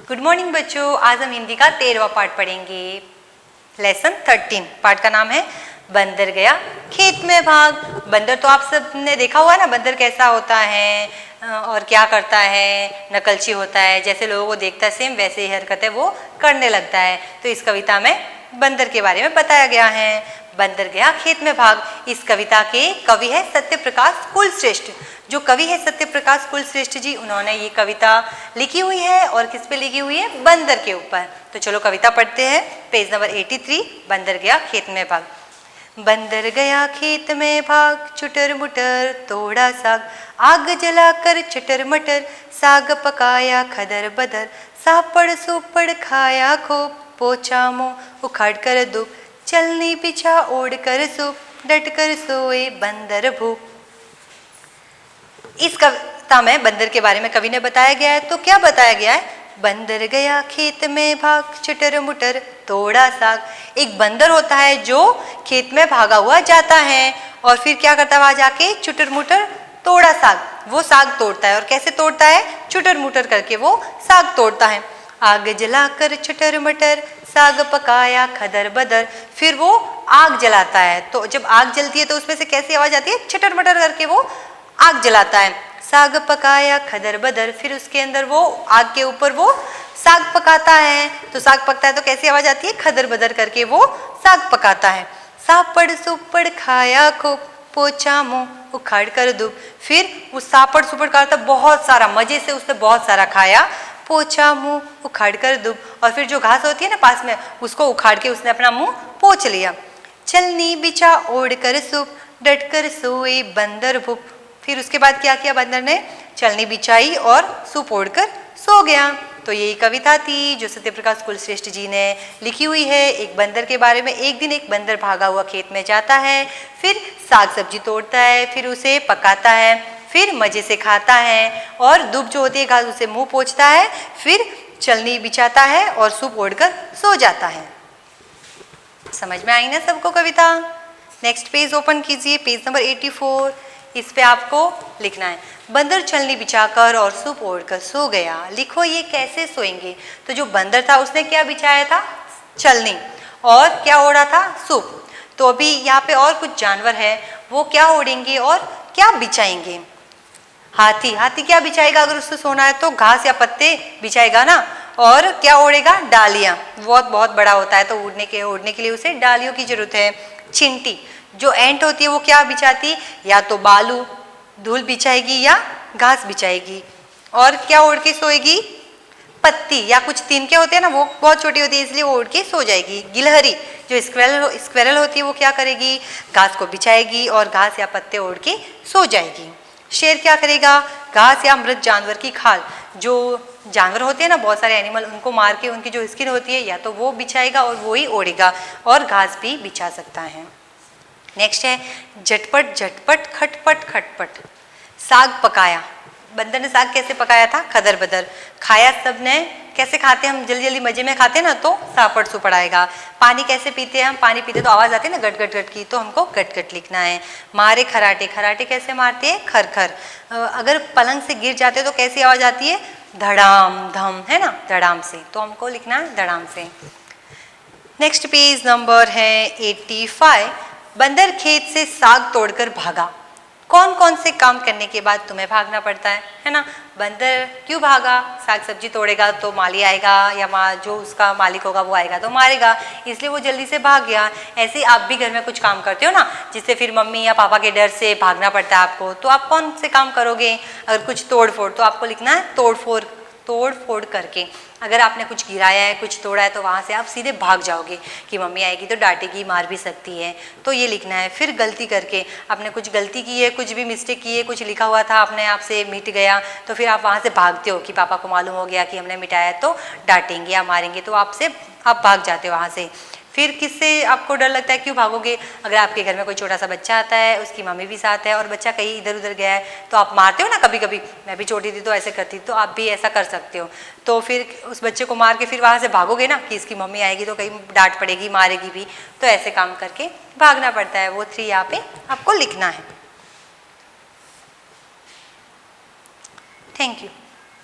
Good morning बच्चों, आज हम हिंदी का 13वां पाठ पढ़ेंगे। लेसन 13 पाठ का नाम है बंदर गया खेत में भाग। बंदर तो आप सब ने देखा हुआ ना, बंदर कैसा होता है और क्या करता है, नकलची होता है, जैसे लोगों को देखता है सेम वैसे ही हरकतें वो करने लगता है। तो इस कविता में बंदर के बारे में बताया गया है। बंदर गया खेत में भाग। इस कविता के कवि है सत्यप्रकाश कुलश्रेष्ठ। जो कवि है सत्यप्रकाश कुलश्रेष्ठ जी, उन्होंने ये कविता लिखी हुई है और किस पे लिखी हुई है? बंदर के ऊपर। तो चलो कविता पढ़ते हैं। पेज नंबर 83, बंदर गया खेत में भाग। बंदर गया खेत में भाग, चुटर मुटर तोड़ा साग, आग जलाकर चटर मटर, साग पकाया खदर बदर, सापड़ सुपड़ खाया खूब, पोछा मुँह उखाड़ कर धूप, चलनी बिछा ओढ़ कर सूप, डट कर सोए बंदर भूप। इस कविता में बंदर के बारे में कवि ने बताया गया है। तो क्या बताया गया है? बंदर गया खेत में भाग, चटर मुटर तोड़ा साग। एक बंदर होता है जो खेत में भागा हुआ जाता है और फिर क्या करता है? वहां जाके चुटर मुटर तोड़ा साग, वो साग तोड़ता है। और कैसे तोड़ता है? चुटर मुटर करके वो साग तोड़ता है। आग जलाकर चटर मटर, साग पकाया खदर बदर। फिर वो आग जलाता है। तो जब आग जलती है तो उसमें से कैसी आवाज आती है? चटर मटर करके वो आग जलाता है। साग पकाया खदर बदर, फिर उसके अंदर वो आग के ऊपर वो साग पकाता है। तो साग पकता है तो कैसी आवाज आती है? खदर बदर करके वो साग पकाता है। सापड़ सुपड़ खाया खूब, पोछा मुँह उखाड़ कर धूप। फिर वो सापड़ सुपड़ करता बहुत सारा, मजे से उसने बहुत सारा खाया, पोछा मुँह उखाड़ कर धूप। और फिर जो घास होती है ना पास में, उसको उखाड़ के उसने अपना मुँह पोंछ लिया। चलनी बिछा ओढ़ कर सूप, डट कर सोए बंदर भूप। फिर उसके बाद क्या किया बंदर ने? चलनी बिछाई और सूप ओढ़कर सो गया। तो यही कविता थी जो सत्यप्रकाश कुलश्रेष्ठ जी ने लिखी हुई है एक बंदर के बारे में। एक दिन एक बंदर भागा हुआ खेत में जाता है, फिर साग सब्जी तोड़ता है, फिर उसे पकाता है, फिर मजे से खाता है और धूप जो होती है घास उसे मुंह पोंछता है, फिर चलनी बिछाता है और सूप ओढ़कर सो जाता है। समझ में आई ना सबको कविता? नेक्स्ट पेज ओपन कीजिए, पेज नंबर 84। इस पे आपको लिखना है बंदर चलनी बिछाकर और सूप ओढ़कर सो गया। लिखो ये कैसे सोएंगे? तो जो बंदर था उसने क्या बिछाया था? चलनी। और क्या ओढ़ा था? सूप। तो अभी यहाँ पे और कुछ जानवर है, वो क्या ओढ़ेंगे और क्या बिछाएंगे? हाथी। हाथी क्या बिछाएगा अगर उससे सोना है? तो घास या पत्ते बिछाएगा ना। और क्या ओढ़ेगा? डालियां। बहुत बड़ा होता है तो ओढ़ने के लिए उसे डालियों की जरूरत है। चिंटी जो एंट होती है वो क्या बिछाती? या तो बालू धूल बिछाएगी या घास बिछाएगी। और क्या ओढ़ के सोएगी? पत्ती या कुछ तिनके होते हैं ना, वो बहुत छोटी होती है इसलिए वो ओढ़ के सो जाएगी। गिलहरी जो स्क्वेरल होती है वो क्या करेगी? घास को बिछाएगी और घास या पत्ते ओढ़ के सो जाएगी। शेर क्या करेगा? घास या मृत जानवर की खाल, जो जानवर होते हैं ना बहुत सारे एनिमल, उनको मार के उनकी जो स्किन होती है या तो वो बिछाएगा और वो ही ओढ़ेगा, और घास भी बिछा सकता है। नेक्स्ट है झटपट झटपट खटपट खटपट। साग पकाया। बंदर ने साग कैसे पकाया था? खदर बदर। खाया सबने। कैसे खाते हैं हम? जल्दी जल्दी मजे में खाते हैं ना, तो सापड़ सुपड़ आएगा। पानी कैसे पीते हैं हम? पानी पीते तो आवाज आती है ना गट गट गट की, तो हमको गट गट लिखना है। मारे खराटे। खराटे कैसे मारते हैं? खर खर। अगर पलंग से गिर जाते तो कैसी आवाज आती है? धड़ाम धम, है ना, धड़ाम से। तो हमको लिखना है धड़ाम से। नेक्स्ट पेज नंबर है 85। बंदर खेत से साग तोड़कर भागा। कौन कौन से काम करने के बाद तुम्हें भागना पड़ता है ना? बंदर क्यों भागा? साग सब्जी तोड़ेगा तो माली आएगा या जो उसका मालिक होगा वो आएगा तो मारेगा, इसलिए वो जल्दी से भाग गया। ऐसे आप भी घर में कुछ काम करते हो ना, जिससे फिर मम्मी या पापा के डर से भागना पड़ता है आपको, तो आप कौन से काम करोगे? अगर कुछ तोड़ फोड़, तो आपको लिखना है तोड़ फोड़ करके। अगर आपने कुछ गिराया है, कुछ तोड़ा है, तो वहाँ से आप सीधे भाग जाओगे कि मम्मी आएगी तो डांटेगी, मार भी सकती है, तो ये लिखना है। फिर गलती करके, आपने कुछ गलती की है, कुछ भी मिस्टेक की है, कुछ लिखा हुआ था आपने आपसे मिट गया, तो फिर आप वहाँ से भागते हो कि पापा को मालूम हो गया कि हमने मिटाया तो डांटेंगे या मारेंगे, तो आप भाग जाते हो वहाँ से। फिर किससे आपको डर लगता है? क्यों भागोगे? अगर आपके घर में कोई छोटा सा बच्चा आता है, उसकी मम्मी भी साथ है और बच्चा कहीं इधर उधर गया है, तो आप मारते हो ना कभी कभी। मैं भी छोटी थी तो ऐसे करती, तो आप भी ऐसा कर सकते हो। तो फिर उस बच्चे को मार के फिर वहाँ से भागोगे ना कि इसकी मम्मी आएगी तो कहीं डांट पड़ेगी, मारेगी भी, तो ऐसे काम करके भागना पड़ता है। वो 3 यहाँ पे आपको लिखना है। Thank you.